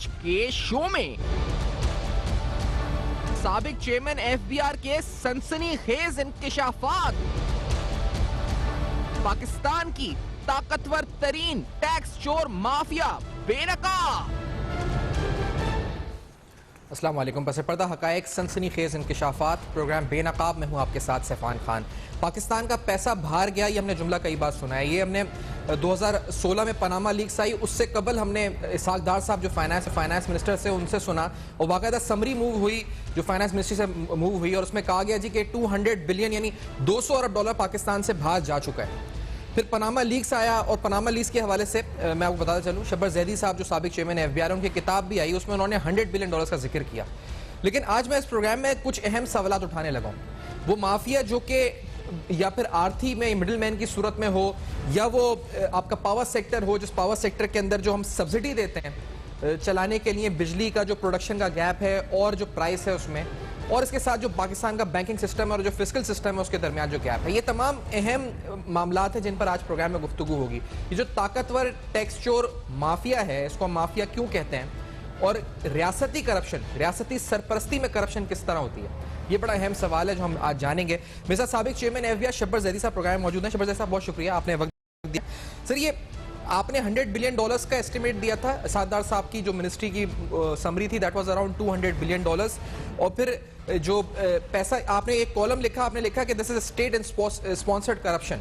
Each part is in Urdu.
آج کے شو میں سابق چیئرمین ایف بی آر کے سنسنی خیز انکشافات، پاکستان کی طاقتور ترین ٹیکس چور مافیا بے نقاب۔ السلام علیکم۔ پس پردہ حقائق، سنسنی خیز انکشافات، پروگرام بے نقاب میں ہوں آپ کے ساتھ سیفان خان۔ پاکستان کا پیسہ باہر گیا، یہ ہم نے جملہ کئی بار سنا ہے۔ یہ ہم نے 2016 میں پاناما لیکس آئی، اس سے قبل ہم نے اسحاق ڈار صاحب جو فائنانس منسٹر سے ان سے سنا، اور باقاعدہ سمری موو ہوئی جو فائنانس منسٹری سے موو ہوئی، اور اس میں کہا گیا جی کہ 200 بلین یعنی 200 ارب ڈالر پاکستان سے باہر جا چکا ہے۔ پھر پاناما لیکس آیا، اور پاناما لیکس کے حوالے سے میں آپ کو بتاتا چلوں، شبر زیدی صاحب جو سابق چیئرمین ایف بی آر ہیں، ان کی کتاب بھی آئی، اس میں انہوں نے 100 بلین ڈالرز کا ذکر کیا۔ لیکن آج میں اس پروگرام میں کچھ اہم سوالات اٹھانے لگا ہوں۔ وہ مافیا جو کہ یا پھر آرتھی میں مڈل مین کی صورت میں ہو، یا وہ آپ کا پاور سیکٹر ہو، جس پاور سیکٹر کے اندر جو ہم سبسڈی دیتے ہیں چلانے کے لیے، بجلی کا جو پروڈکشن کا گیپ ہے اور جو پرائس ہے اس میں، اور اس کے ساتھ جو پاکستان کا بینکنگ سسٹم ہے اور جو فسکل سسٹم ہے اس کے درمیان جو گیپ ہے، یہ تمام اہم معاملات ہیں جن پر آج پروگرام میں گفتگو ہوگی۔ یہ جو طاقتور ٹیکس چور مافیا ہے، اس کو ہم مافیا کیوں کہتے ہیں، اور ریاستی کرپشن، ریاستی سرپرستی میں کرپشن کس طرح ہوتی ہے، یہ بڑا اہم سوال ہے جو ہم آج جانیں گے۔ میرے ساتھ سابق چیئرمین ایف بی آر شبر زیدی صاحب پروگرام میں موجود ہیں۔ شبر زیدی صاحب بہت شکریہ، آپ نے وقت دیا۔ سر، یہ آپ نے 100 بلین ڈالرز کا اسٹیمیٹ دیا تھا، اسحاق ڈار صاحب کی جو منسٹری کی سمری تھی، that was around 200 billion dollars, اور پھر جو پیسہ آپ نے ایک کالم لکھا، آپ نے لکھا کہ دس از اسٹیٹ اسپانسرڈ کرپشن،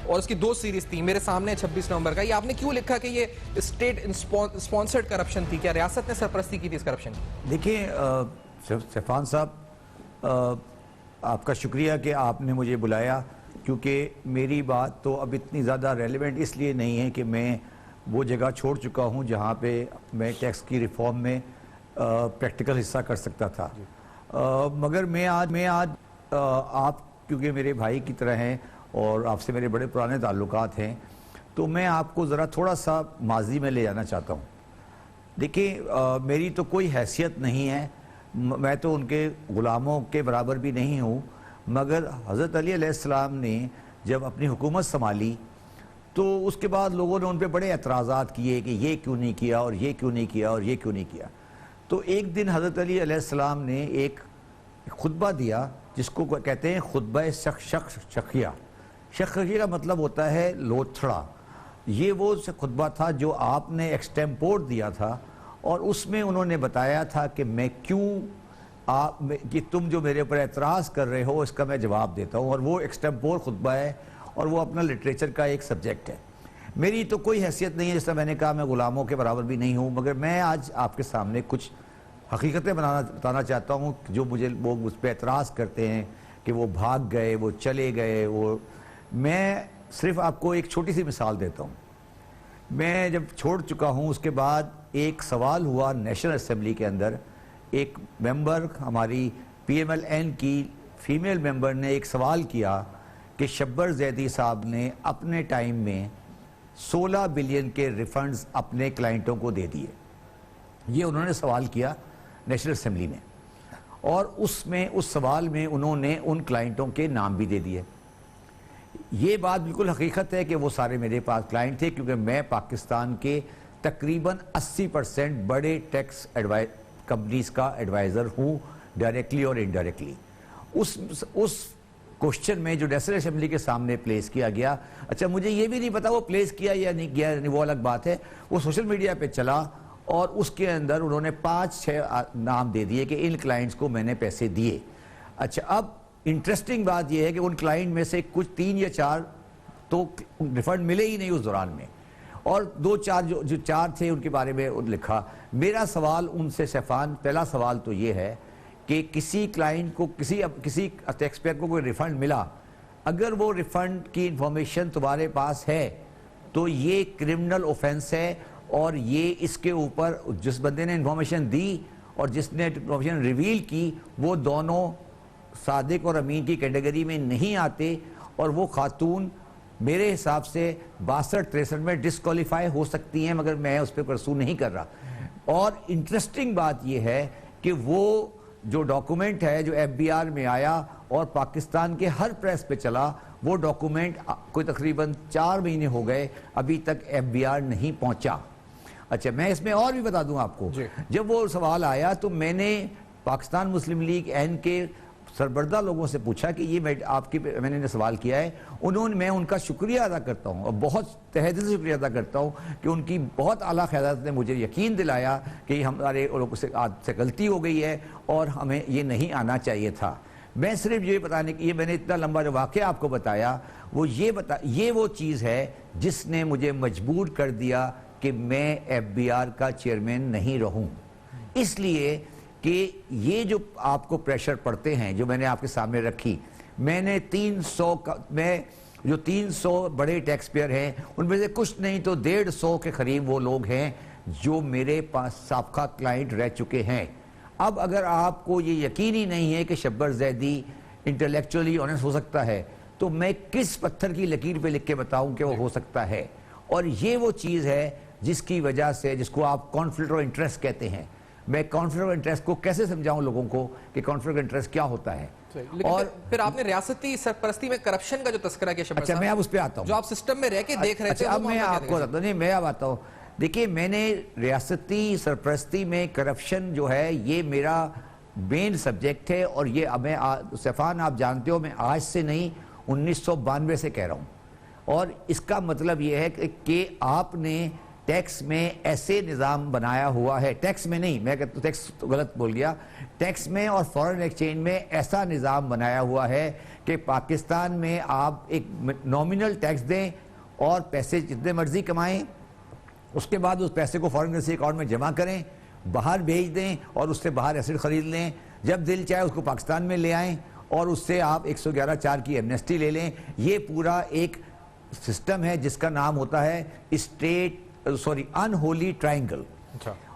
اور اس کی 2 سیریز تھی، میرے سامنے 26 نومبر کا۔ یہ آپ نے کیوں لکھا کہ یہ اسٹیٹ اسپانسرڈ کرپشن تھی؟ کیا ریاست نے سرپرستی کی تھی اس کرپشن کی؟ دیکھیں سیفان صاحب، آپ کا شکریہ کہ آپ نے مجھے بلایا، کیونکہ میری بات تو اب اتنی زیادہ ریلیونٹ اس لیے نہیں ہے کہ میں وہ جگہ چھوڑ چکا ہوں جہاں پہ میں ٹیکس کی ریفارم میں پریکٹیکل حصہ کر سکتا تھا، مگر میں آج آپ کیونکہ میرے بھائی کی طرح ہیں اور آپ سے میرے بڑے پرانے تعلقات ہیں، تو میں آپ کو ذرا تھوڑا سا ماضی میں لے جانا چاہتا ہوں۔ دیکھیں، میری تو کوئی حیثیت نہیں ہے، میں تو ان کے غلاموں کے برابر بھی نہیں ہوں، مگر حضرت علی علیہ السلام نے جب اپنی حکومت سنبھالی تو اس کے بعد لوگوں نے ان پہ بڑے اعتراضات کیے کہ یہ کیوں نہیں کیا، اور یہ کیوں نہیں کیا، اور یہ کیوں نہیں کیا۔ تو ایک دن حضرت علی علیہ السلام نے ایک خطبہ دیا جس کو کہتے ہیں خطبہ شخیہ۔ شخیہ کا مطلب ہوتا ہے لوتھڑا۔ یہ وہ خطبہ تھا جو آپ نے ایکسٹیمپور دیا تھا، اور اس میں انہوں نے بتایا تھا کہ میں کہ تم جو میرے اوپر اعتراض کر رہے ہو اس کا میں جواب دیتا ہوں، اور وہ ایکسٹیمپور خطبہ ہے، اور وہ اپنا لٹریچر کا ایک سبجیکٹ ہے۔ میری تو کوئی حیثیت نہیں ہے، جس طرح میں نے کہا میں غلاموں کے برابر بھی نہیں ہوں، مگر میں آج آپ کے سامنے کچھ حقیقتیں بتانا چاہتا ہوں جو وہ مجھ پہ اعتراض کرتے ہیں کہ وہ بھاگ گئے، وہ چلے گئے۔ میں صرف آپ کو ایک چھوٹی سی مثال دیتا ہوں۔ میں جب چھوڑ چکا ہوں اس کے بعد ایک سوال ہوا نیشنل اسمبلی کے اندر، ایک ممبر ہماری پی ایم ایل این کی فیمیل ممبر نے ایک سوال کیا کہ شبر زیدی صاحب نے اپنے ٹائم میں 16 بلین کے ریفنڈز اپنے کلائنٹوں کو دے دیے۔ یہ انہوں نے سوال کیا نیشنل اسمبلی میں، اور اس سوال میں انہوں نے ان کلائنٹوں کے نام بھی دے دیے۔ یہ بات بالکل حقیقت ہے کہ وہ سارے میرے پاس کلائنٹ تھے، کیونکہ میں پاکستان کے تقریباً 80% بڑے ٹیکس کمپنیز کا ایڈوائزر ہوں، ڈائریکٹلی اور انڈائریکٹلی۔ اس کوشچن میں جو نیشنل اسمبلی کے سامنے پلیس کیا گیا، اچھا مجھے یہ بھی نہیں پتا وہ پلیس کیا یا نہیں کیا، وہ الگ بات ہے، وہ سوشل میڈیا پہ چلا، اور اس کے اندر انہوں نے 5-6 نام دے دیے کہ ان کلائنٹس کو میں نے پیسے دیے۔ اچھا، اب انٹرسٹنگ بات یہ ہے کہ ان کلائنٹ میں سے کچھ 3 یا 4 تو ریفنڈ ملے ہی نہیں اس دوران میں، اور 2-4 جو 4 تھے ان کے بارے میں لکھا۔ میرا سوال ان سے سیفان، پہلا سوال تو یہ ہے کہ کسی کلائنٹ کو، کسی ٹیکس پیئر کو کوئی ریفنڈ ملا، اگر وہ ریفنڈ کی انفارمیشن تمہارے پاس ہے تو یہ کرمنل اوفینس ہے، اور یہ اس کے اوپر جس بندے نے انفارمیشن دی اور جس نے انفارمیشن ریویل کی، وہ دونوں صادق اور امین کی کیٹیگری میں نہیں آتے، اور وہ خاتون میرے حساب سے 62-63 میں ڈسکوالیفائی ہو سکتی ہیں، مگر میں اس پہ پرسو نہیں کر رہا۔ اور انٹرسٹنگ بات یہ ہے کہ وہ جو ڈاکومنٹ ہے جو ایف بی آر میں آیا اور پاکستان کے ہر پریس پہ چلا، وہ ڈاکومنٹ کوئی تقریباً 4 مہینے ہو گئے ابھی تک ایف بی آر نہیں پہنچا۔ اچھا میں اس میں اور بھی بتا دوں آپ کو, جب وہ سوال آیا تو میں نے پاکستان مسلم لیگ این کے سربردہ لوگوں سے پوچھا کہ یہ میں نے سوال کیا ہے. میں ان کا شکریہ ادا کرتا ہوں اور بہت تہہ دل سے شکریہ ادا کرتا ہوں کہ ان کی بہت اعلیٰ قیادت نے مجھے یقین دلایا کہ ہمارے لوگوں سے غلطی ہو گئی ہے اور ہمیں یہ نہیں آنا چاہیے تھا. میں صرف یہ بتانے کی, یہ میں نے اتنا لمبا جو واقعہ آپ کو بتایا وہ یہ وہ چیز ہے جس نے مجھے مجبور کر دیا کہ میں ایف بی آر کا چیئرمین نہیں رہوں. اس لیے کہ یہ جو آپ کو پریشر پڑتے ہیں جو میں نے آپ کے سامنے رکھی, میں نے 300 بڑے ٹیکس پیئر ہیں ان میں سے کچھ نہیں تو 150 کے قریب وہ لوگ ہیں جو میرے پاس سابقہ کلائنٹ رہ چکے ہیں. اب اگر آپ کو یہ یقین ہی نہیں ہے کہ شبر زیدی انٹلیکچولی آنیسٹ ہو سکتا ہے تو میں کس پتھر کی لکیر پہ لکھ کے بتاؤں کہ وہ ہو سکتا ہے. اور یہ وہ چیز ہے جس کی وجہ سے, جس کو آپ کانفلکٹ آف انٹرسٹ کہتے ہیں, میں کانفلکٹ آف انٹرسٹ کو کیسے سمجھاؤں لوگوں کو کہ کانفلکٹ آف انٹرسٹ کیا ہوتا ہے. اور پھر آپ نے ریاستی سرپرستی میں کرپشن کا جو تذکرہ کیا شبر صاحب, اچھا میں اب اس پہ آتا ہوں جو آپ سسٹم میں رہ کے دیکھ رہے تھے. اب میں آپ کو بتاتا ہوں, نہیں میں اب آتا ہوں. دیکھیے میں نے ریاستی سرپرستی میں کرپشن جو ہے یہ میرا مین سبجیکٹ ہے, اور یہ میں سیفان آپ جانتے ہو میں آج سے نہیں 1992 سے کہہ رہا ہوں. اور اس کا مطلب یہ ہے کہ آپ نے ٹیکس میں ایسے نظام بنایا ہوا ہے, ٹیکس میں نہیں, میں کہتا ہوں ٹیکس تو غلط بول گیا, ٹیکس میں اور فورن ایکسچینج میں ایسا نظام بنایا ہوا ہے کہ پاکستان میں آپ ایک نومینل ٹیکس دیں اور پیسے جتنے مرضی کمائیں, اس کے بعد اس پیسے کو فورن کرنسی اکاؤنٹ میں جمع کریں, باہر بھیج دیں اور اس سے باہر ایسٹ خرید لیں, جب دل چاہے اس کو پاکستان میں لے آئیں اور اس سے آپ 111(4) کی ایمنیسٹی لے لیں. یہ پورا ایک سسٹم ہے جس کا نام ہوتا ہے انہولی ٹرائنگل.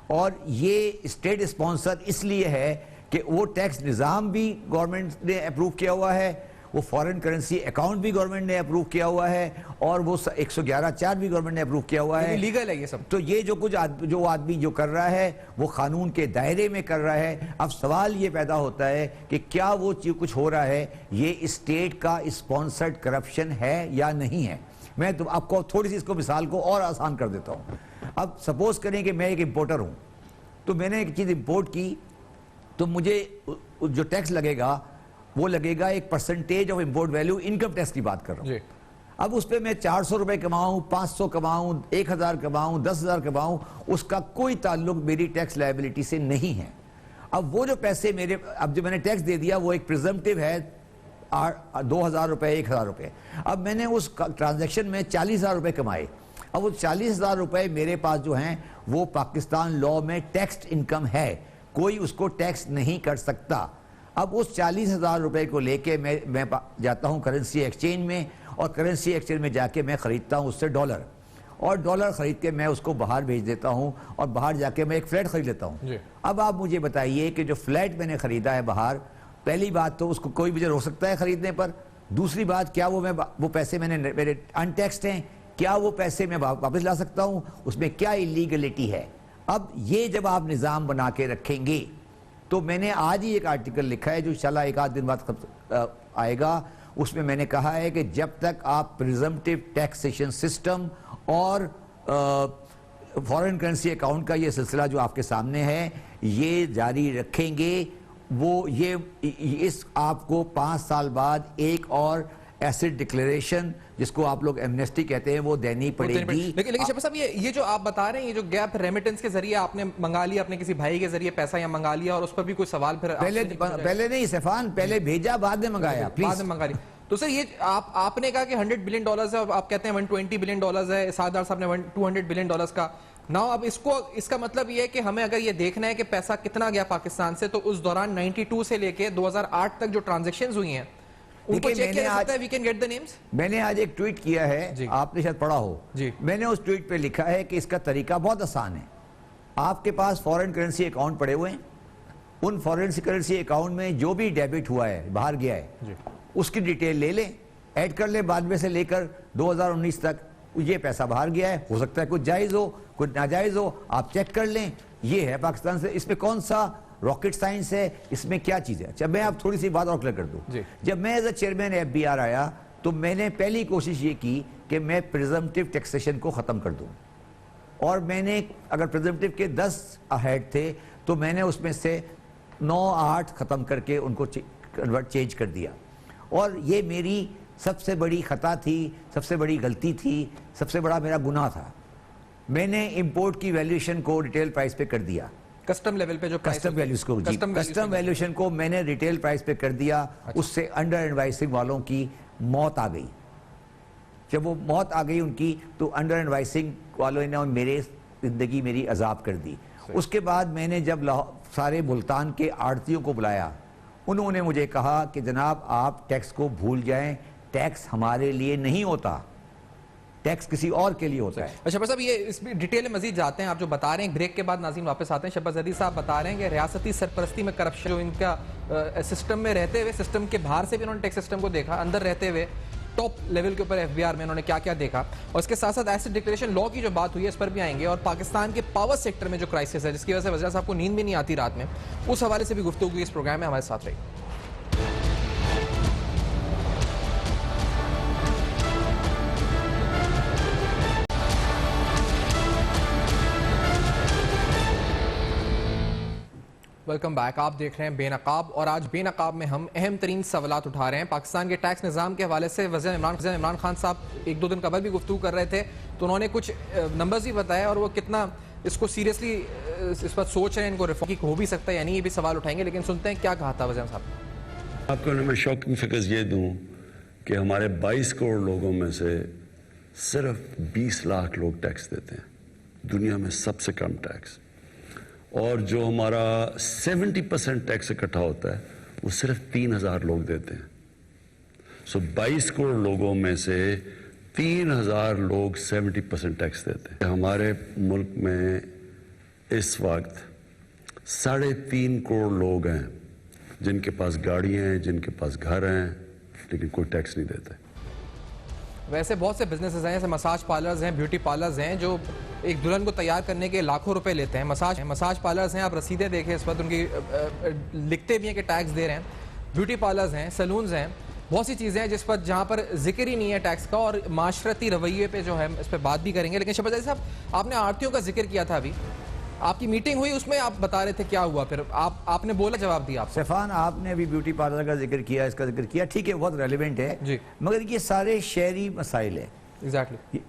اور یہ اسٹیٹ اسپانسر اس لیے ہے کہ وہ ٹیکس نظام بھی گورنمنٹ نے اپروو کیا ہوا ہے, وہ فورن کرنسی اکاؤنٹ بھی گورنمنٹ نے اپروو کیا ہوا ہے, اور وہ 111(4) بھی گورنمنٹ نے اپروو کیا ہوا ہے. لیگل ہے یہ سب. تو یہ جو آدمی جو کر رہا ہے وہ قانون کے دائرے میں کر رہا ہے. اب سوال یہ پیدا ہوتا ہے کہ کیا وہ چیز کچھ ہو رہا ہے یہ اسٹیٹ کا اسپانسرڈ کرپشن ہے یا نہیں ہے. میں تو آپ کو تھوڑی سی اس کو مثال کو اور آسان کر دیتا ہوں. اب سپوز کریں کہ میں ایک امپورٹر ہوں, تو میں نے ایک چیز امپورٹ کی تو مجھے جو ٹیکس لگے گا وہ لگے گا ایک percentage of import value, income tax کی بات کر رہا ہوں. اب اس پہ میں 400 روپے کماؤں, 500 کماؤں, 1000 کماؤں, 10,000 کماؤں, اس کا کوئی تعلق میری ٹیکس لائبلٹی سے نہیں ہے. اب وہ جو پیسے میرے, اب جو میں نے ٹیکس دے دیا وہ ایک پریزمپٹیو ہے 2,000 روپے, 1,000 روپے. اب میں نے اس ٹرانزیکشن میں 40,000 روپے کمائے. اب وہ 40,000 روپے میرے پاس جو ہیں وہ پاکستان لاء میں ٹیکسڈ انکم ہے, کوئی اس کو ٹیکس نہیں کر سکتا. اب اس 40,000 روپے کو لے کے میں جاتا ہوں کرنسی ایکسچینج میں, اور کرنسی ایکسچینج میں جا کے میں خریدتا ہوں اس سے ڈالر, اور ڈالر خرید کے میں اس کو باہر بھیج دیتا ہوں, اور باہر جا کے میں ایک فلیٹ خرید لیتا ہوں. اب آپ مجھے بتائیے کہ جو فلیٹ میں نے خریدا ہے باہر, پہلی بات تو اس کو کوئی بھی روک سکتا ہے خریدنے پر. دوسری بات, کیا وہ پیسے میرے ان ٹیکسڈ ہیں, کیا وہ پیسے میں واپس لا سکتا ہوں, اس میں کیا ایلیگلٹی ہے. اب یہ جب آپ نظام بنا کے رکھیں گے تو میں نے آج ہی ایک آرٹیکل لکھا ہے جو انشاءاللہ ایک آدھ دن بعد آئے گا, اس میں نے کہا ہے کہ جب تک آپ پریزمپٹیو ٹیکسیشن سسٹم اور فورن کرنسی اکاؤنٹ کا یہ سلسلہ جو آپ کے سامنے ہے یہ جاری رکھیں گے, وہ اس آپ کو 5 سال بعد ایک اور ایسٹ ڈکلیریشن جس کو آپ لوگ ایمنیسٹی کہتے ہیں وہ دینی پڑے گی. لیکن شبیر صاحب یہ جو آپ بتا رہے ہیں, یہ جو گیپ ریمیٹنس کے ذریعے آپ نے منگا لیا, اپنے کسی بھائی کے ذریعے پیسہ یا منگا لیا, اور اس پر بھی کوئی سوال پھر پہلے نہیں سیفان, پہلے بھیجا بعد میں منگایا, بعد میں منگا لیا. تو سر یہ آپ نے کہا کہ $100 بلین ہے, اور آپ کہتے ہیں $120 بلین ہے, اسحاق صاحب نے $200 بلین کا. ناؤ اب اس کا مطلب یہ ہے کہ ہمیں اگر یہ دیکھنا ہے کہ پیسہ کتنا گیا پاکستان سے, تو اس دوران 92 سے لے کے 2008 تک جو ٹرانزیکشنز ہوئی ہیں ان کو چیک کیا جا سکتا ہے. We can get the names. میں نے آج ایک ٹویٹ کیا ہے, آپ نے شاید پڑھا ہو. میں نے اس ٹویٹ پہ لکھا ہے کہ اس کا طریقہ بہت آسان ہے. آپ کے پاس فورن کرنسی اکاؤنٹ پڑے ہوئے ہیں, ان فورن کرنسی اکاؤنٹ میں جو بھی ڈیبٹ ہوا ہے, باہر گیا ہے, اس کی ڈیٹیل لے لیں, ایڈ کر لیں 92 سے لے کر 2019 تک. یہ پیسہ باہر گیا ہے, ہو سکتا ہے کچھ جائز ہو کچھ ناجائز ہو, آپ چیک کر لیں. یہ ہے پاکستان سے, اس میں کون سا راکٹ سائنس ہے, اس میں کیا چیز ہے. جب میں آپ تھوڑی سی بات اور کلیئر کر دوں, جب میں as a chairman F B R آیا تو میں نے پہلی کوشش یہ کی کہ میں پریزمپٹیو ٹیکسیشن کو ختم کر دوں. اور میں نے اگر پریزمپٹیو کے 10 ہیڈ تھے تو میں نے اس میں سے 9-8 ختم کر کے ان کو چینج کر دیا. اور یہ میری سب سے بڑی خطا تھی, سب سے بڑی غلطی تھی, سب سے بڑا میرا گناہ تھا. میں نے امپورٹ کی ویلیویشن کو ریٹیل پرائس پہ کر دیا, کسٹم لیول پہ جو کسٹم ویلیوز کو, کسٹم ویلیویشن کو میں نے ریٹیل پرائس پہ کر دیا. اس سے انڈر انوائسنگ والوں کی موت آ گئی. جب وہ موت آ گئی ان کی, تو انڈر انوائسنگ والوں نے میرے زندگی میری عذاب کر دی. اس کے بعد میں نے جب سارے ملتان کے آڑتیوں کو بلایا, انہوں نے مجھے کہا کہ جناب آپ ٹیکس کو بھول جائیں, ٹیکس ہمارے لیے نہیں ہوتا, ٹیکس کسی اور کے لیے ہوتا ہے. شہباز صاحب یہ اس میں ڈیٹیل میں مزید جاتے ہیں, آپ جو بتا رہے ہیں بریک کے بعد ناظرین واپس آتے ہیں. شہباز عدیل صاحب بتا رہے ہیں کہ ریاستی سرپرستی میں کرپشن جو ان کا سسٹم میں رہتے ہوئے, سسٹم کے باہر سے بھی انہوں نے ٹیکس سسٹم کو دیکھا, اندر رہتے ہوئے ٹاپ لیول کے اوپر ایف بی آر میں انہوں نے کیا کیا دیکھا, اور اس کے ساتھ ساتھ ایسٹ ڈکلیریشن لا کی جو بات ہوئی ہے اس پر بھی آئیں گے, اور پاکستان کے پاور سیکٹر میں جو کرائسس ہے جس کی وجہ سے وزیر صاحب کو نیند بھی نہیں آتی رات میں, اس حوالے سے بھی گفتگو کی اس پروگرام میں. ہمارے ساتھ رہی. Welcome back. آپ دیکھ رہے ہیں بے نقاب, اور آج بے نقاب میں ہم اہم ترین سوالات اٹھا رہے ہیں. پاکستان کے ٹیکس نظام کے حوالے سے وزیر عمران خان صاحب 1-2 دن قبل بھی گفتگو کر رہے تھے, تو انہوں نے کچھ نمبرز بھی بتایا, اور وہ کتنا اس کو سیریسلی اس پر سوچ رہے ہیں, ان کو ریفارم ہو بھی سکتا ہے یا نہیں, یہ بھی سوال اٹھائیں گے. لیکن سنتے ہیں کیا کہا تھا وزیر صاحب. آپ کو میں شاکنگ فگرز یہ دوں کہ ہمارے 22 کروڑ لوگوں میں سے صرف 20 لاکھ لوگ ٹیکس دیتے ہیں, دنیا میں سب سے کم ٹیکس. اور جو ہمارا 70% ٹیکس اکٹھا ہوتا ہے وہ صرف 3,000 لوگ دیتے ہیں. سو 22 کروڑ لوگوں میں سے 3,000 لوگ 70% ٹیکس دیتے ہیں. ہمارے ملک میں اس وقت 3.5 کروڑ لوگ ہیں جن کے پاس گاڑیاں ہیں, جن کے پاس گھر ہیں, لیکن کوئی ٹیکس نہیں دیتے. ویسے بہت سے بزنسز ہیں, جیسے مساج پارلرز ہیں, بیوٹی پارلرز ہیں, جو ایک دلہن کو تیار کرنے کے لاکھوں روپے لیتے ہیں. مساج پارلرز ہیں, آپ رسیدیں دیکھیں اس وقت ان کی لکھتے بھی ہیں کہ ٹیکس دے رہے ہیں. بیوٹی پارلرز ہیں, سیلونز ہیں, بہت سی چیزیں ہیں جس پر جہاں پر ذکر ہی نہیں ہے ٹیکس کا, اور معاشرتی رویے پہ جو ہے اس پہ بات بھی کریں گے. لیکن شہباز عدیل صاحب, آپ نے آڑتیوں کا ذکر کیا تھا, ابھی آپ کی میٹنگ ہوئی, اس میں آپ بتا رہے تھے کیا ہوا, پھر آپ نے بولا, جواب دیا آپ. سیفان, آپ نے ابھی بیوٹی پارلر کا ذکر کیا, اس کا ذکر کیا, ٹھیک ہے, بہت ریلیونٹ ہے, مگر یہ سارے شہری مسائل ہیں. ایگزیکٹلی.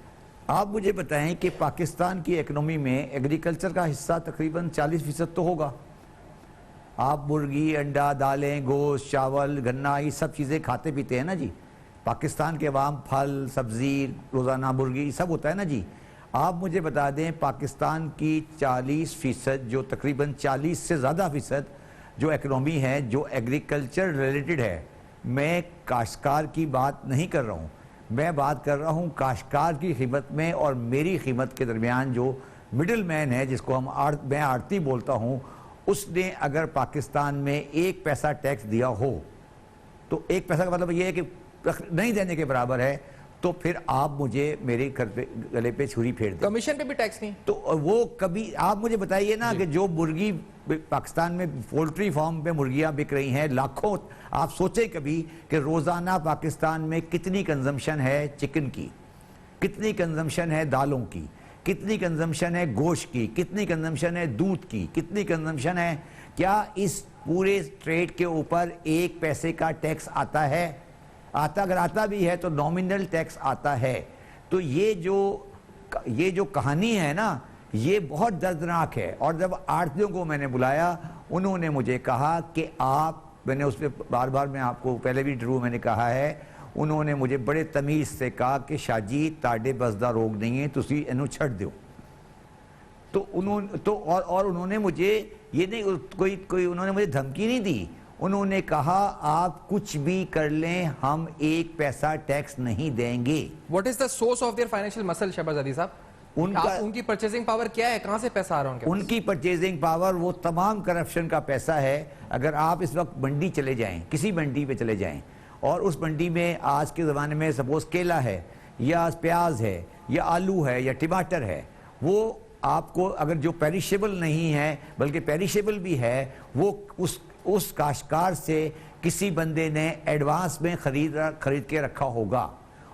آپ مجھے بتائیں کہ پاکستان کی اکنومی میں ایگریکلچر کا حصہ تقریباً 40% تو ہوگا. آپ مرغی, انڈا, دالیں, گوشت, چاول, گنا, یہ سب چیزیں کھاتے پیتے ہیں نا جی. پاکستان کے عوام پھل, سبزی, روزانہ مرغی سب ہوتا ہے نا جی. آپ مجھے بتا دیں, پاکستان کی 40%, جو تقریباً 40 سے زیادہ فیصد جو اکنومی ہے جو ایگریکلچر ریلیٹڈ ہے, میں کاشتکار کی بات نہیں کر رہا ہوں, میں بات کر رہا ہوں کاشتکار کی قیمت میں اور میری قیمت کے درمیان جو مڈل مین ہے, جس کو میں آڑتی بولتا ہوں, اس نے اگر پاکستان میں 1 پیسہ ٹیکس دیا ہو, تو 1 پیسہ کا مطلب یہ ہے کہ نہیں دینے کے برابر ہے, تو پھر آپ مجھے میرے گلے پہ چھری پھیر دیں. کمیشن پہ بھی ٹیکس نہیں, تو وہ کبھی آپ مجھے بتائیے نا کہ جو مرغی پاکستان میں پولٹری فارم پہ مرغیاں بک رہی ہیں لاکھوں, آپ سوچیں کبھی کہ روزانہ پاکستان میں کتنی کنزمپشن ہے چکن کی, کتنی کنزمپشن ہے دالوں کی, کتنی کنزمپشن ہے گوشت کی, کتنی کنزمپشن ہے دودھ کی, کتنی کنزمپشن ہے. کیا اس پورے ٹریڈ کے اوپر 1 پیسے کا ٹیکس آتا ہے؟ اگر آتا بھی ہے تو نومینل ٹیکس آتا ہے. تو یہ جو کہانی ہے نا, یہ بہت دردناک ہے. اور جب آڑتیوں کو میں نے بلایا, انہوں نے مجھے کہا کہ میں نے اس پہ بار بار, میں آپ کو پہلے بھی انٹرویو میں نے کہا ہے, انہوں نے مجھے بڑے تمیز سے کہا کہ شاہ جی تاڑے بسدا روگ نہیں ہے, تسی اینو چھڑ دیو. تو انہوں نے مجھے یہ نہیں کوئی انہوں نے مجھے دھمکی نہیں دی, انہوں نے کہا آپ کچھ بھی کر لیں ہم 1 پیسہ ٹیکس نہیں دیں گے. What is the source of their financial muscle Shahbaz عدیل صاحب؟ ان کی پرچیزنگ پاور کیا ہے, کہاں سے پیسہ آ رہا ہے ان کی پرچیزنگ پاور؟ وہ تمام کرپشن کا پیسہ ہے. اگر آپ اس وقت منڈی چلے جائیں, کسی منڈی پہ چلے جائیں, اور اس منڈی میں آج کے زمانے میں سپوز کیلا ہے یا پیاز ہے یا آلو ہے یا ٹماٹر ہے, وہ آپ کو اگر جو پیریشیبل نہیں ہے بلکہ پیریشیبل بھی ہے, وہ اس کاشتکار سے کسی بندے نے ایڈوانس میں خرید کے رکھا ہوگا,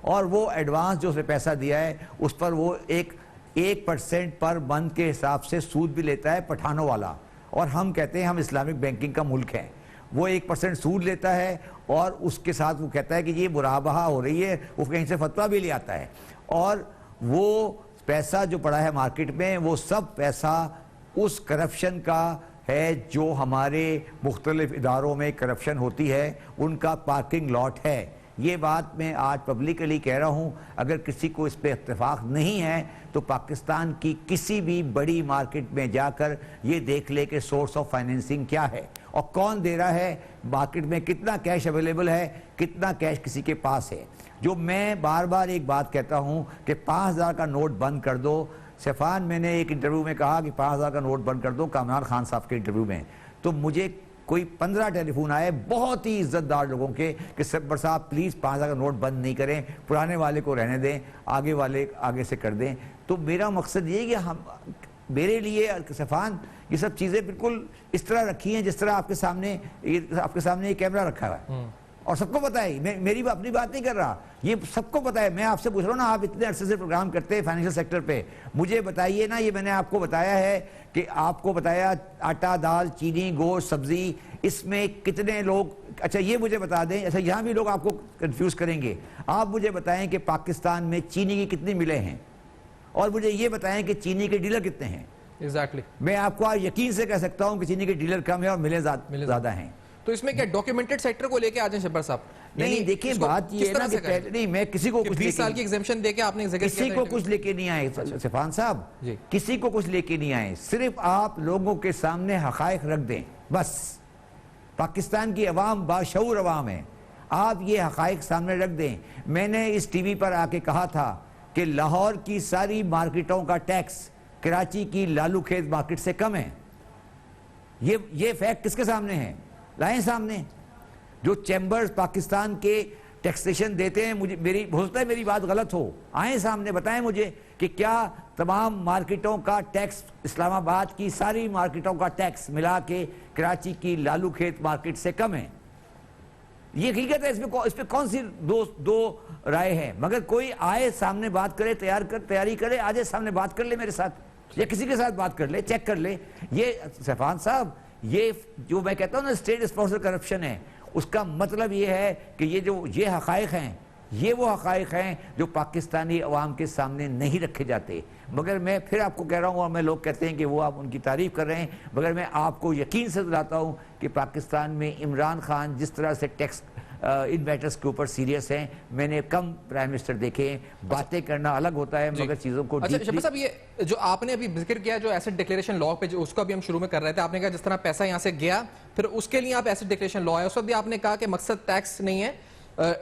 اور وہ ایڈوانس جو اس نے پیسہ دیا ہے اس پر وہ ایک 1% پر منتھ کے حساب سے سود بھی لیتا ہے پٹھانوں والا, اور ہم کہتے ہیں ہم اسلامک بینکنگ کا ملک ہے. وہ 1% سود لیتا ہے اور اس کے ساتھ وہ کہتا ہے کہ یہ مرابحہ ہو رہی ہے, وہ کہیں سے فتویٰ بھی لے آتا ہے, اور وہ پیسہ جو پڑا ہے مارکیٹ میں وہ سب پیسہ اس کرپشن کا ہے جو ہمارے مختلف اداروں میں کرپشن ہوتی ہے, ان کا پارکنگ لاٹ ہے. یہ بات میں آج پبلکلی کہہ رہا ہوں, اگر کسی کو اس پہ اتفاق نہیں ہے تو پاکستان کی کسی بھی بڑی مارکیٹ میں جا کر یہ دیکھ لے کہ سورس آف فائنینسنگ کیا ہے اور کون دے رہا ہے, مارکیٹ میں کتنا کیش اویلیبل ہے, کتنا کیش کسی کے پاس ہے. جو میں بار بار ایک بات کہتا ہوں کہ 5000 کا نوٹ بند کر دو. سیفان, میں نے ایک انٹرویو میں کہا کہ 5000 کا نوٹ بند کر دو کامران خان صاحب کے انٹرویو میں, تو مجھے کوئی 15 ٹیلی فون آئے بہت ہی عزت دار لوگوں کے کہ سبر صاحب پلیز 5000 کا نوٹ بند نہیں کریں, پرانے والے کو رہنے دیں, آگے والے آگے سے کر دیں. تو میرا مقصد یہ کہ میرے لیے سیفان یہ سب چیزیں بالکل اس طرح رکھی ہیں جس طرح آپ کے سامنے یہ کیمرہ رکھا ہوا ہے, اور سب کو پتا ہے, میں میری اپنی بات نہیں کر رہا, یہ سب کو پتا ہے. میں آپ سے پوچھ رہا ہوں نا, آپ اتنے عرصے سے پروگرام کرتے ہیں فائنینشل سیکٹر پہ, مجھے بتائیے نا, یہ میں نے آپ کو بتایا ہے کہ آپ کو بتایا آٹا, دال, چینی, گوشت, سبزی, اس میں کتنے لوگ, اچھا یہ مجھے بتا دیں, اچھا یہاں بھی لوگ آپ کو کنفیوز کریں گے, آپ مجھے بتائیں کہ پاکستان میں چینی کی کتنی ملیں ہیں, اور مجھے یہ بتائیں کہ چینی کے ڈیلر کتنے ہیں. ایگزیکٹلی, میں آپ کو یقین سے کہہ سکتا ہوں کہ چینی کے ڈیلر کم ہیں اور ملیں زیادہ ہیں. تو اس میں کیا ڈاکیومنٹڈ سیکٹر کو لے کے آ جائیں شبر صاحب؟ نہیں دیکھیں, بات یہ ہے نا کہ نہیں, میں کسی کو کچھ 20 سال کی ایگزیمشن دے کے آپ نے کسی کو کچھ لے کے نہیں آئے سیفان صاحب, کسی کو کچھ لے کے نہیں آئے, صرف آپ لوگوں کے سامنے حقائق رکھ دیں بس. پاکستان کی عوام باشعور عوام ہے, آپ یہ حقائق سامنے رکھ دیں. میں نے اس ٹی وی پر آ کے کہا تھا کہ لاہور کی ساری مارکیٹوں کا ٹیکس کراچی کی لالو کھیت مارکیٹ سے کم ہے. یہ فیکٹ کس کے سامنے ہے, لائیں سامنے. جو چیمبرز پاکستان کے ٹیکسیشن دیتے ہیں, مجھے ہو سکتا ہے میری بات غلط ہو, آئیں سامنے بتائیں مجھے کہ کیا تمام مارکیٹوں کا ٹیکس, اسلام آباد کی ساری مارکیٹوں کا ٹیکس ملا کے کراچی کی لالو کھیت مارکیٹ سے کم ہے. یہ حقیقت ہے, اس پہ کون سی دو رائے ہے. مگر کوئی آئے سامنے بات کرے, تیاری کرے, آجے سامنے بات کر لے میرے ساتھ یا کسی کے ساتھ بات کر لے, چیک کر لے. یہ سیفان صاحب, یہ جو میں کہتا ہوں نا اسٹیٹ اسپانسر کرپشن ہے, اس کا مطلب یہ ہے کہ یہ حقائق ہیں, یہ وہ حقائق ہیں جو پاکستانی عوام کے سامنے نہیں رکھے جاتے. مگر میں پھر آپ کو کہہ رہا ہوں, اور میں لوگ کہتے ہیں کہ وہ آپ ان کی تعریف کر رہے ہیں, مگر میں آپ کو یقین سے دلاتا ہوں کہ پاکستان میں عمران خان جس طرح سے ٹیکس ان میٹرز کے اوپر سیریس ہیں, میں نے کم پرائم منسٹر دیکھے ہیں. باتیں کرنا الگ ہوتا ہے مگر چیزوں کو اچھا شبیر صاحب, یہ جو آپ نے ابھی ذکر کیا جو ایسٹ ڈکلیریشن لا پہ, اس کو ابھی ہم شروع میں کر رہے تھے, آپ نے کہا جس طرح پیسہ یہاں سے گیا پھر اس کے لیے آپ ایسٹ ڈکلیریشن لا ہے, اس وقت بھی آپ نے کہا کہ مقصد ٹیکس نہیں ہے,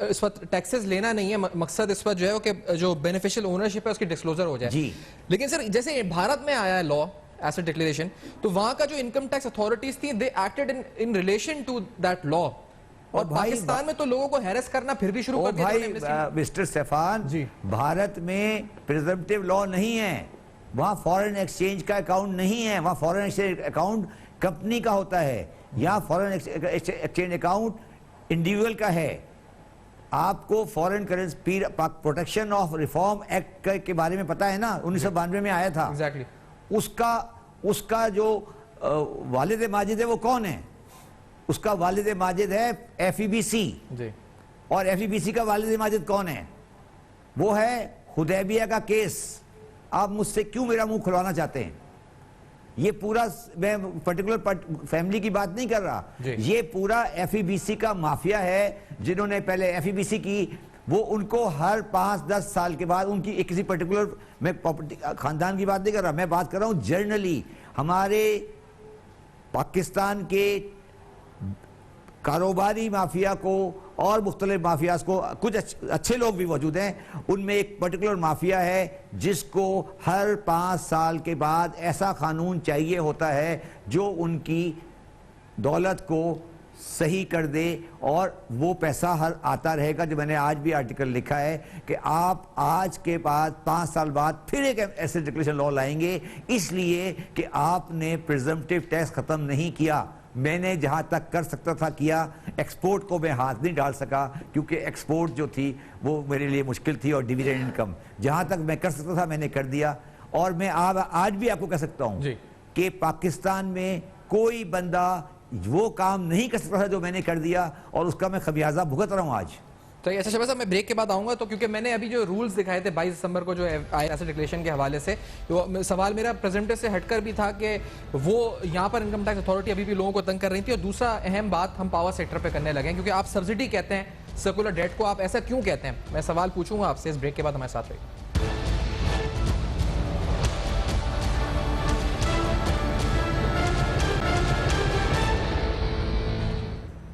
اس وقت ٹیکسز لینا نہیں ہے, مقصد اس وقت جو ہے کہ جو بینیفیشل اونرشپ ہے اس کی ڈسکلوزر ہو جائے. جی لیکن سر جیسے بھارت میں آیا ہے لا ایسٹ ڈکلیریشن, تو وہاں کا جو انکم ٹیکس اتھارٹیز تھی they acted in relation to that law, اور پاکستان میں تو لوگوں کو ہیرس کرنا پھر بھی شروع کر دیا. بھائی مسٹر سیفان, بھارت میں پریزمپٹیو لا نہیں ہے, وہاں فورن ایکسچینج کا اکاؤنٹ نہیں ہے, وہاں فورن ایکسچینج اکاؤنٹ کمپنی کا ہوتا ہے, یہاں فورن ایکسچینج اکاؤنٹ انڈیویجول کا ہے. آپ کو foreign currency protection of reform act کے بارے میں پتا ہے نا, 1992 میں آیا تھا. اس کا جو والد ماجد ہے وہ کون ہے, اس کا والد ماجد ہے ایف ای بی سی, اور ایف ای بی سی کا والد ماجد کون ہے, وہ ہے حدیبیہ کا کیس. آپ مجھ سے کیوں میرا منہ کھلوانا چاہتے ہیں؟ یہ پورا, میں پرٹیکولر فیملی کی بات نہیں کر رہا, یہ پورا ایف ای بی سی کا مافیا ہے, جنہوں نے پہلے ایف ای بی سی کی, وہ ان کو ہر 5-10 سال کے بعد ان کی کسی پرٹیکولر, میں خاندان کی بات نہیں کر رہا, میں بات کر رہا ہوں جنرلی ہمارے پاکستان کے کاروباری مافیا کو اور مختلف مافیاز کو, کچھ اچھے لوگ بھی موجود ہیں, ان میں ایک پرٹیکولر مافیا ہے جس کو ہر 5 سال کے بعد ایسا قانون چاہیے ہوتا ہے جو ان کی دولت کو صحیح کر دے, اور وہ پیسہ ہر آتا رہے گا. جو میں نے آج بھی آرٹیکل لکھا ہے کہ آپ آج کے بعد 5 سال بعد پھر ایک ایسٹ ڈکلیریشن لا لائیں گے, اس لیے کہ آپ نے پریزمپٹیو ٹیکس ختم نہیں کیا. میں نے جہاں تک کر سکتا تھا کیا, ایکسپورٹ کو میں ہاتھ نہیں ڈال سکا کیونکہ ایکسپورٹ جو تھی وہ میرے لیے مشکل تھی, اور ڈیویڈنڈ انکم جہاں تک میں کر سکتا تھا میں نے کر دیا. اور میں آج بھی آپ کو کہہ سکتا ہوں کہ پاکستان میں کوئی بندہ وہ کام نہیں کر سکتا تھا جو میں نے کر دیا, اور اس کا میں خمیازہ بھگت رہا ہوں آج. تو ایسا شہباز صاحب میں بریک کے بعد آؤں گا, تو کیونکہ میں نے ابھی جو رولز دکھائے تھے 22 دسمبر کو جو ایسٹ ڈکلیریشن کے حوالے سے, سوال میرا پریزنٹر سے ہٹ کر بھی تھا کہ وہ یہاں پر انکم ٹیکس اتھارٹی ابھی بھی لوگوں کو تنگ کر رہی تھی, اور دوسرا اہم بات ہم پاور سیکٹر پہ کرنے لگے ہیں, کیونکہ آپ سبسڈی کہتے ہیں سرکولر ڈیٹ کو, آپ ایسا کیوں کہتے ہیں؟ میں سوال پوچھوں گا آپ سے اس بریک کے بعد, ہمارے ساتھ رہیے.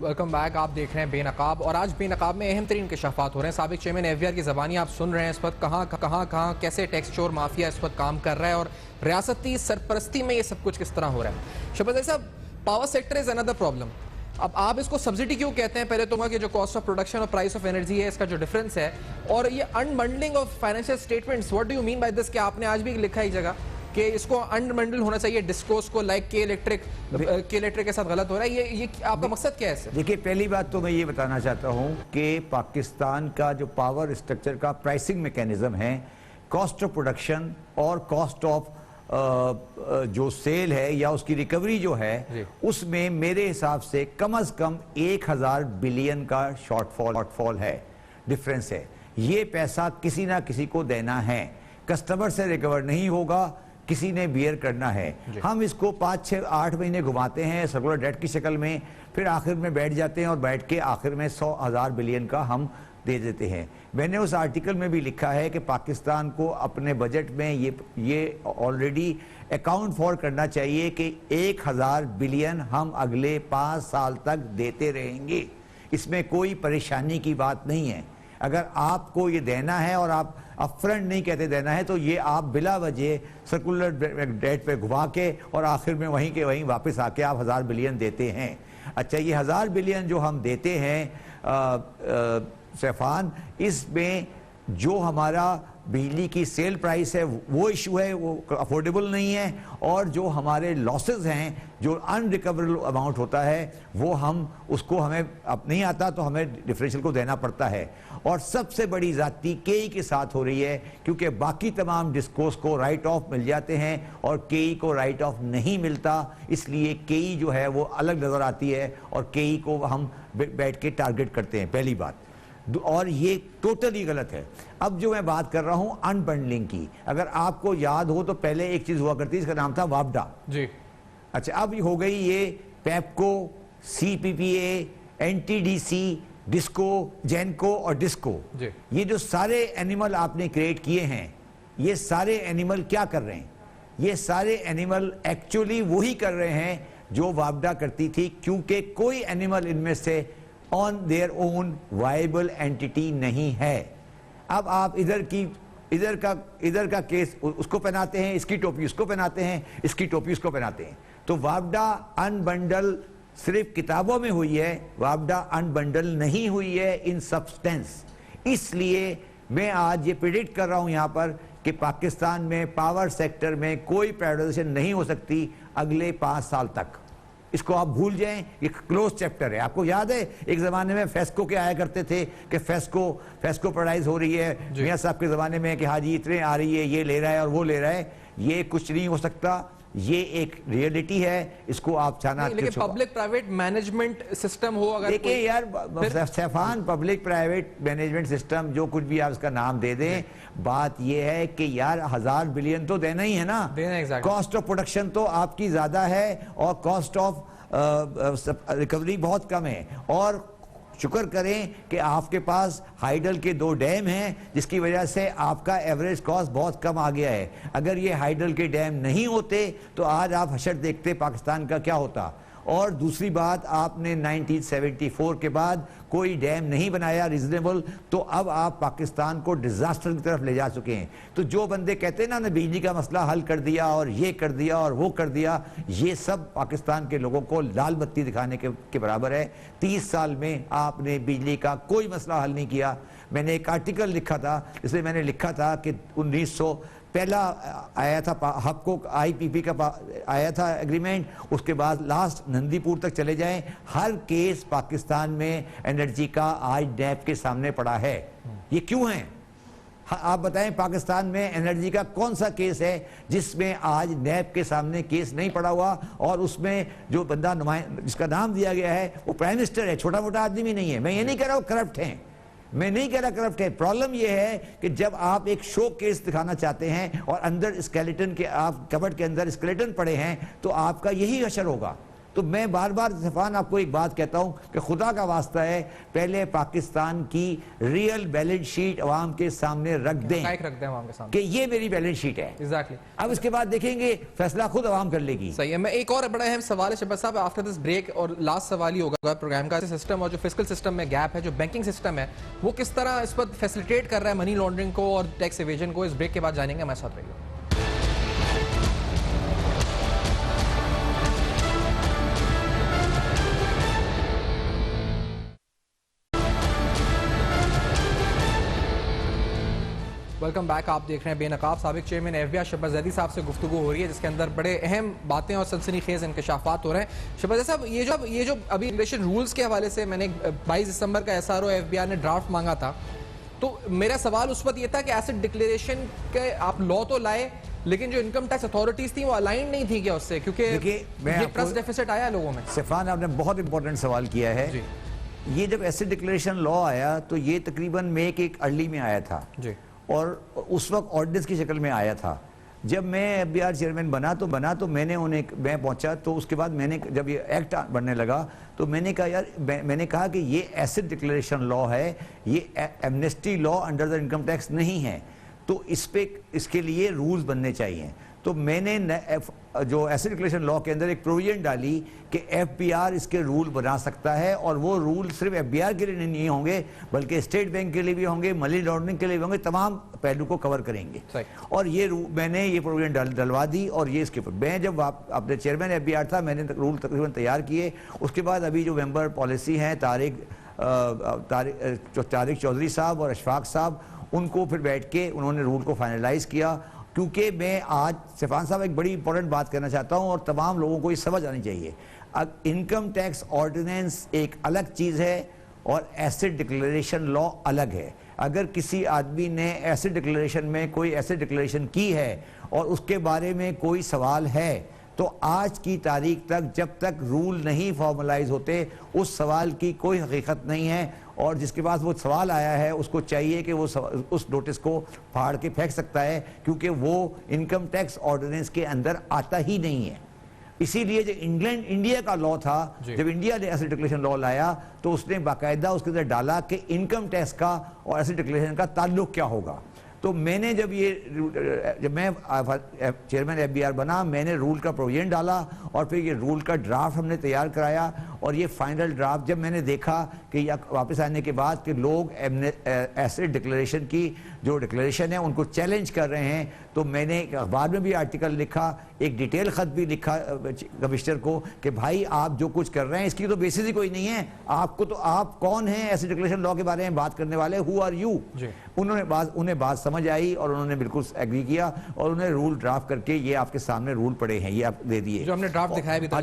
ویلکم بیک, آپ دیکھ رہے ہیں بے نقاب, اور آج بے نقاب میں اہم ترین انکشافات ہو رہے ہیں. سابق چیئرمین ایف بی آر کی زبانی آپ سن رہے ہیں اس وقت, کہاں کیسے ٹیکس چور مافیا اس وقت کام کر رہا ہے, اور ریاستی سرپرستی میں یہ سب کچھ کس طرح ہو رہا ہے. شہباز علی صاحب, power sector is another problem. اب آپ اس کو سبسڈی کیوں کہتے ہیں؟ پہلے تو کہ جو کاسٹ آف پروڈکشن اور پرائس آف انرجی ہے اس کا جو ڈفرنس ہے, اور یہ unbundling of financial statements, what do you mean by this? کہ آپ نے آج بھی لکھا ہی جگہ کہ اس کو انبنڈل ہونا چاہیے ڈسکوز کو, لائک کے الیکٹرک کے ساتھ غلط ہو رہا ہے. یہ آپ کا مقصد کیا ہے اس سے؟ دیکھیے, پہلی بات تو میں یہ بتانا چاہتا ہوں کہ پاکستان کا جو پاور اسٹرکچر کا پرائسنگ میکینزم ہے, کاسٹ آف پروڈکشن اور کاسٹ آف جو سیل ہے یا اس کی ریکوری جو ہے, اس میں میرے حساب سے کم از کم 1000 بلین کا شارٹ فال ہے, ڈفرنس ہے. یہ پیسہ کسی نہ کسی کو دینا ہے, کسٹمر سے ریکور نہیں ہوگا, کسی نے بیئر کرنا ہے. ہم اس کو 5, 6, 8 مہینے گھماتے ہیں سرکولر ڈیٹ کی شکل میں, پھر آخر میں بیٹھ جاتے ہیں اور بیٹھ کے آخر میں 100,000 بلین کا ہم دے دیتے ہیں. میں نے اس آرٹیکل میں بھی لکھا ہے کہ پاکستان کو اپنے بجٹ میں یہ آلریڈی اکاؤنٹ فار کرنا چاہیے کہ 1000 بلین ہم اگلے 5 سال تک دیتے رہیں گے. اس میں کوئی پریشانی کی بات نہیں ہے. اگر آپ کو یہ دینا ہے اور آپ اپفرنٹ نہیں کہتے دینا ہے, تو یہ آپ بلا وجہ سرکولر ڈیٹ پہ گھما کے اور آخر میں وہیں کے وہیں واپس آ کے آپ 1000 بلین دیتے ہیں. اچھا, یہ 1000 بلین جو ہم دیتے ہیں سیفان, اس میں جو ہمارا بجلی کی سیل پرائس ہے وہ ایشو ہے, وہ افورڈیبل نہیں ہے, اور جو ہمارے لاسز ہیں, جو ان ریکوریبل اماؤنٹ ہوتا ہے, وہ اس کو ہمیں اب نہیں آتا تو ہمیں ڈفرینشیل کو دینا پڑتا ہے. اور سب سے بڑی زیادتی کے کے ساتھ ہو رہی ہے, کیونکہ باقی تمام ڈسکوز کو رائٹ آف مل جاتے ہیں اور کے کو رائٹ آف نہیں ملتا, اس لیے کے جو ہے وہ الگ نظر آتی ہے اور کے کو ہم بیٹھ کے ٹارگٹ کرتے ہیں, پہلی بات. اور یہ ٹوٹلی غلط ہے. اب جو میں بات کر رہا ہوں انبنڈلنگ کی, اگر آپ کو یاد ہو تو پہلے ایک چیز ہوا کرتی, اس کا نام تھا وابڈا. جی اچھا, اب ہو گئی یہ PEPCO, C P P A, N T D C, DISCO, GENCO اور ڈسکو. یہ جو سارے اینیمل آپ نے کریٹ کیے ہیں, یہ سارے اینیمل کیا کر رہے ہیں؟ یہ سارے اینیمل ایکچولی وہی کر رہے ہیں جو وابڈا کرتی تھی, کیونکہ کوئی اینیمل ان میں سے on their own viable entity نہیں ہے. اب آپ ادھر کا کیس اس کو پہناتے ہیں, اس کی ٹوپی اس کو پہناتے ہیں, اس کی ٹوپی اس کو پہناتے ہیں. تو وابڈا انبنڈل صرف کتابوں میں ہوئی ہے, وابڈا انبنڈل نہیں ہوئی ہے ان سبسٹنس. اس لیے میں آج یہ پریڈکٹ کر رہا ہوں یہاں پر کہ پاکستان میں پاور سیکٹر میں کوئی پرائیویٹائزیشن نہیں ہو سکتی اگلے 5 سال تک. اس کو آپ بھول جائیں, یہ کلوز چیپٹر ہے. آپ کو یاد ہے ایک زمانے میں فیسکو کے آیا کرتے تھے کہ فیسکو پرائز ہو رہی ہے, میاں صاحب کے زمانے میں کہ ہاں جی اتنے آ رہی ہے, یہ لے رہا ہے اور وہ لے رہا ہے. یہ کچھ نہیں ہو سکتا, یہ ایک ریئلٹی ہے. اس کو آپ چاہنا لیکن پبلک پرائیویٹ مینجمنٹ سسٹم ہو, اگر دیکھیں یار سیفان, پبلک پرائیویٹ مینجمنٹ سسٹم جو کچھ بھی آپ اس کا نام دے دیں, بات یہ ہے کہ یار 1000 بلین تو دینا ہی ہے نا. کاسٹ آف پروڈکشن تو آپ کی زیادہ ہے اور کاسٹ آف ریکوری بہت کم ہے. اور شکر کریں کہ آپ کے پاس ہائیڈل کے 2 ڈیم ہیں, جس کی وجہ سے آپ کا ایوریج کاسٹ بہت کم آ گیا ہے. اگر یہ ہائیڈل کے ڈیم نہیں ہوتے تو آج آپ حشر دیکھتے پاکستان کا کیا ہوتا. اور دوسری بات, آپ نے 1974 کے بعد کوئی ڈیم نہیں بنایا ریزنیبل, تو اب آپ پاکستان کو ڈیزاسٹر کی طرف لے جا چکے ہیں. تو جو بندے کہتے ہیں نا بجلی کا مسئلہ حل کر دیا اور یہ کر دیا اور وہ کر دیا, یہ سب پاکستان کے لوگوں کو لال بتی دکھانے کے برابر ہے. 30 سال میں آپ نے بجلی کا کوئی مسئلہ حل نہیں کیا. میں نے ایک آرٹیکل لکھا تھا جس میں نے لکھا تھا کہ 1900 پہلا آیا تھا ہب کو آئی پی پی کا آیا تھا ایگریمنٹ, اس کے بعد لاسٹ نندی پور تک چلے جائیں, ہر کیس پاکستان میں انرجی کا آج نیب کے سامنے پڑا ہے. یہ کیوں ہیں؟ آپ بتائیں پاکستان میں انرجی کا کون سا کیس ہے جس میں آج نیب کے سامنے کیس نہیں پڑا ہوا اور اس میں جو بندہ جس کا نام دیا گیا ہے وہ پرائم منسٹر ہے, چھوٹا موٹا آدمی بھی نہیں ہے. میں یہ نہیں کہہ رہا وہ کرپٹ ہیں, میں نہیں کہہ رہا کرپٹ ہے. پرابلم یہ ہے کہ جب آپ ایک شو کیس دکھانا چاہتے ہیں اور اندر اسکیلیٹن کے آپ کبٹ کے اندر اسکیلیٹن پڑے ہیں تو آپ کا یہی حشر ہوگا. تو میں بار بار سفان آپ کو ایک بات کہتا ہوں کہ خدا کا واسطہ ہے پہلے پاکستان کی ریئل بیلنس شیٹ عوام کے سامنے رکھ دیں کہ یہ میری بیلنس شیٹ ہے. اب اس کے بعد دیکھیں گے فیصلہ خود عوام کر لے گی. صحیح ہے. میں ایک اور بڑا اہم سوال ہے شہباز صاحب, آفٹر دس بریک, اور لاسٹ سوال ہی ہوگا پروگرام کا, سسٹم اور جو فسکل سسٹم میں گیپ ہے, جو بینکنگ سسٹم ہے, وہ کس طرح اس پر فیسیلیٹیٹ کر رہا ہے منی لانڈرنگ کو اور ٹیکس ایویژن کو. اس بریک کے بعد جانیں گے. ہمارے ساتھ رہیے. Welcome back. آپ دیکھ رہے ہیں بے نقاب. سابق چیئرمین ایف بی آئی شہباز زیدی صاحب سے گفتگو ہو رہی ہے جس کے اندر بڑے اہم باتیں اور سنسنی خیز انکشافات ہو رہے ہیں. شہباز صاحب, یہ جو ابھی امیگریشن رولز کے حوالے سے میں نے 22 دسمبر کا S R O F B I نے ڈرافٹ مانگا تھا, تو میرا سوال اس وقت یہ تھا کہ ایسٹ ڈکلیریشن کے آپ لا تو لائے لیکن جو انکم ٹیکس اتھارٹیز تھیں وہ الائن نہیں تھی کیا اس سے, کیونکہ یہ ٹرسٹ ڈیفیسٹ آیا لوگوں میں. سفان آپ نے بہت امپورٹنٹ سوال کیا ہے. یہ جب ایسٹ ڈکلیریشن لا آیا تو یہ تقریباً مئی کے ارلی میں آیا تھا اور اس وقت آرڈیننس کی شکل میں آیا تھا. جب میں ایف بی آر چیئرمین بنا تو میں پہنچا تو اس کے بعد میں نے جب یہ ایکٹ بننے لگا تو میں نے کہا میں نے کہا کہ یہ ایسٹ ڈکلیریشن لا ہے, یہ amnesty law under the income tax نہیں ہے, تو اس کے لیے رولز بننے چاہیے. تو میں نے جو ایسٹ ڈکلیریشن لا کے اندر ایک پروویژن ڈالی کہ ایف بی آر اس کے رول بنا سکتا ہے, اور وہ رول صرف ایف بی آر کے لیے نہیں ہوں گے بلکہ اسٹیٹ بینک کے لیے بھی ہوں گے, منی لانڈرنگ کے لیے بھی ہوں گے, تمام پہلو کو کور کریں گے. اور یہ میں نے یہ پروویژن ڈلوا دی. اور یہ اس کے اوپر میں جب اپنے چیئرمین ایف بی آر تھا میں نے رول تقریباً تیار کیے. اس کے بعد ابھی جو ممبر پالیسی ہیں طارق چودھری صاحب اور اشفاق صاحب, ان کو پھر بیٹھ کے انہوں نے رول کو فائنلائز کیا. کیونکہ میں آج سفان صاحب ایک بڑی امپورٹنٹ بات کہنا چاہتا ہوں اور تمام لوگوں کو یہ سمجھ آنی چاہیے. انکم ٹیکس آرڈیننس ایک الگ چیز ہے اور ایسٹ ڈکلیریشن لا الگ ہے. اگر کسی آدمی نے ایسٹ ڈکلیریشن میں کوئی ایسٹ ڈکلیریشن کی ہے اور اس کے بارے میں کوئی سوال ہے تو آج کی تاریخ تک جب تک رول نہیں فارملائز ہوتے اس سوال کی کوئی حقیقت نہیں ہے. اور جس کے پاس وہ سوال آیا ہے اس کو چاہیے کہ وہ اس نوٹس کو پھاڑ کے پھینک سکتا ہے, کیونکہ وہ انکم ٹیکس آرڈیننس کے اندر آتا ہی نہیں ہے. اسی لیے جو انڈیا کا لا تھا, جب انڈیا نے ایسٹ ڈکلیریشن لا لایا تو اس نے باقاعدہ اس کے اندر ڈالا کہ انکم ٹیکس کا اور ایسٹ ڈکلیریشن کا تعلق کیا ہوگا. تو میں نے جب میں چیئرمین ایف بی آر بنا میں نے رول کا پروویژن ڈالا اور پھر یہ رول کا ڈرافٹ ہم نے تیار کرایا. اور یہ فائنل ڈرافٹ جب میں نے دیکھا کہ واپس آنے کے بعد کہ لوگ ایسٹ ڈکلیریشن کی جو ڈکلیریشن ہے ان کو چیلنج کر رہے ہیں, تو میں نے اخبار میں بھی آرٹیکل لکھا, ایک ڈیٹیل خط بھی لکھا کمشنر کو کہ بھائی آپ جو کچھ کر رہے ہیں اس کی تو بیسس ہی کوئی نہیں ہے. آپ کون ہیں ایسے ڈکلیریشن لا کے بارے میں بات کرنے والے, ہو آر یو. انہیں بات سمجھ آئی اور انہوں نے بالکل ایگری کیا اور انہیں رول ڈرافٹ کر کے یہ آپ کے سامنے رول پڑے ہیں, یہ آپ دے دیے. جو ہم نے ڈرافٹ دکھایا بھی تھا,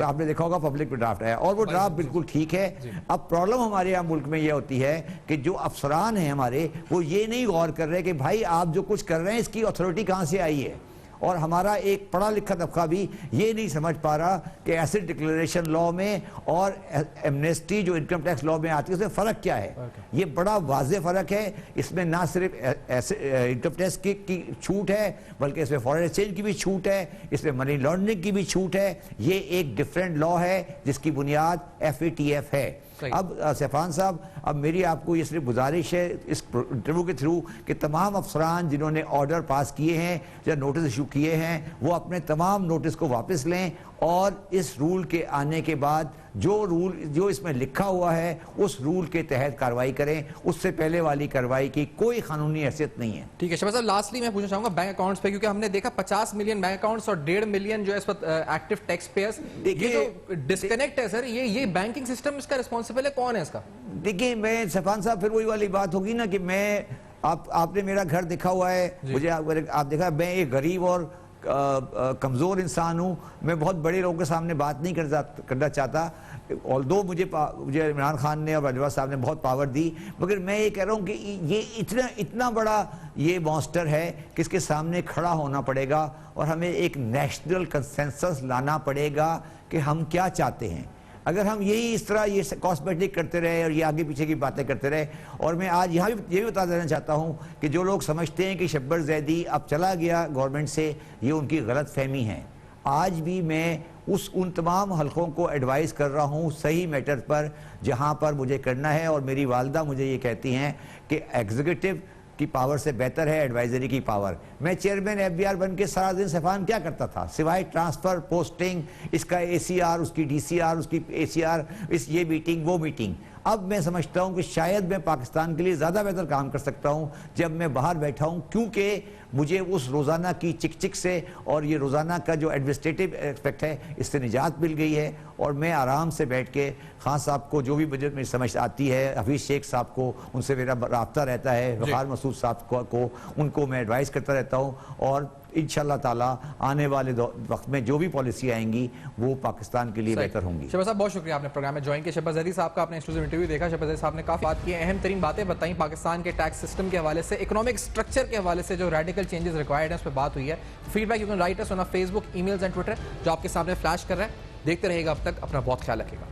آپ نے دیکھا ہوگا پبلک میں ڈرافٹ ہے اور وہ ڈرافٹ بالکل ٹھیک ہے. اب پرابلم ہمارے یہاں ملک میں یہ ہوتی ہے کہ جو افسران ہیں ہمارے وہ یہ نہیں غور کر رہے کہ بھائی آپ جو کچھ کر رہے ہیں اس کی اتھارٹی کہاں سے آئی ہے. اور ہمارا ایک پڑھا لکھا طبقہ بھی یہ نہیں سمجھ پا رہا کہ ایسٹ ڈکلیریشن لا میں اور ایمنسٹی جو انکم ٹیکس لا میں آتی ہے اس میں فرق کیا ہے. یہ بڑا واضح فرق ہے. اس میں نہ صرف انکم ٹیکس کی چھوٹ ہے بلکہ اس میں فارن ایکسچینج کی بھی چھوٹ ہے, اس میں منی لانڈرنگ کی بھی چھوٹ ہے. یہ ایک ڈفرینٹ لا ہے جس کی بنیاد FATF ہے. اب سیفان صاحب, اب میری آپ کو یہ صرف گزارش ہے اس انٹرویو کے تھرو کہ تمام افسران جنہوں نے آرڈر پاس کیے ہیں یا نوٹس ایشو کیے ہیں وہ اپنے تمام نوٹس کو واپس لیں اور اس رول کے آنے کے بعد جو اس میں لکھا ہوا ہے اس رول کے تحت کارروائی کریں. اس سے پہلے والی کارروائی کی کوئی قانونی حیثیت نہیں ہے. ٹھیک ہے شہباز صاحب, لاسٹلی میں پوچھنا چاہوں گا بینک اکاؤنٹس پہ, کیونکہ ہم نے دیکھا 50 ملین بینک اکاؤنٹس اور 1.5 ملین جو ہے اس وقت ایکٹیو ٹیکس پیئرز. یہ جو ڈسکنیکٹ ہے سر, یہ بینکنگ سسٹم اس کا رسپانسبل ہے, کون ہے اس کا؟ دیکھیں میں سفان صاحب پھر وہی والی بات ہوگی نا کہ میں آپ نے میرا گھر دیکھا ہوا ہے, مجھے آپ دیکھا میں ایک غریب اور کمزور انسان ہوں, میں بہت بڑے لوگوں کے سامنے بات نہیں کرنا چاہتا. although مجھے عمران خان نے اور باجوہ صاحب نے بہت پاور دی, مگر میں یہ کہہ رہا ہوں کہ یہ اتنا بڑا یہ مانسٹر ہے کہ اس کے سامنے کھڑا ہونا پڑے گا اور ہمیں ایک نیشنل کنسنسس لانا پڑے گا کہ ہم کیا چاہتے ہیں. اگر ہم یہی اس طرح یہ کاسمیٹک کرتے رہے اور یہ آگے پیچھے کی باتیں کرتے رہے, اور میں آج یہاں بھی یہ بھی بتا دینا چاہتا ہوں کہ جو لوگ سمجھتے ہیں کہ شبر زیدی اب چلا گیا گورنمنٹ سے, یہ ان کی غلط فہمی ہے. آج بھی میں ان تمام حلقوں کو ایڈوائز کر رہا ہوں صحیح میٹر پر جہاں پر مجھے کرنا ہے, اور میری والدہ مجھے یہ کہتی ہیں کہ ایگزیکٹو کی پاور سے بہتر ہے ایڈوائزری کی پاور. میں چیئرمین ایف بی آر بن کے سارا دن سیفان کیا کرتا تھا سوائے ٹرانسفر, پوسٹنگ, اس کا اے سی آر, اس کی ڈی سی آر, اس کی اے سی آر, اس یہ میٹنگ وہ میٹنگ. اب میں سمجھتا ہوں کہ شاید میں پاکستان کے لیے زیادہ بہتر کام کر سکتا ہوں جب میں باہر بیٹھا ہوں, کیونکہ مجھے اس روزانہ کی چک چک سے اور یہ روزانہ کا جو ایڈمنسٹریٹو ایسپیکٹ ہے اس سے نجات مل گئی ہے, اور میں آرام سے بیٹھ کے خان صاحب کو جو بھی بجٹ میں سمجھ آتی ہے, حفیظ شیخ صاحب کو ان سے میرا رابطہ رہتا ہے, وقار مسعود صاحب کو ان کو میں ایڈوائز کرتا رہتا ہوں, اور انشاءاللہ تعالیٰ آنے والے وقت میں جو بھی پالیسی آئیں گی وہ پاکستان کے لیے بہتر ہوں گی. شہباز صاحب بہت شکریہ آپ نے پروگرام میں جوائن کیا. شہباز زیدی صاحب کا آپ نے ایکسکلوسیو انٹرویو دیکھا. شہباز زیدی صاحب نے کافی بات کی, اہم ترین باتیں بتائیں پاکستان کے ٹیکس سسٹم کے حوالے سے, اکنامک سٹرکچر کے حوالے سے جو ریڈیکل چینجز ریکوائرڈ ہیں اس پہ بات ہوئی ہے. Feedback you can write us on Facebook, emails and Twitter جو آپ کے سامنے فلیش کر رہے ہیں. دیکھتے رہیے گا, اب تک اپنا بہت خیال رکھے گا.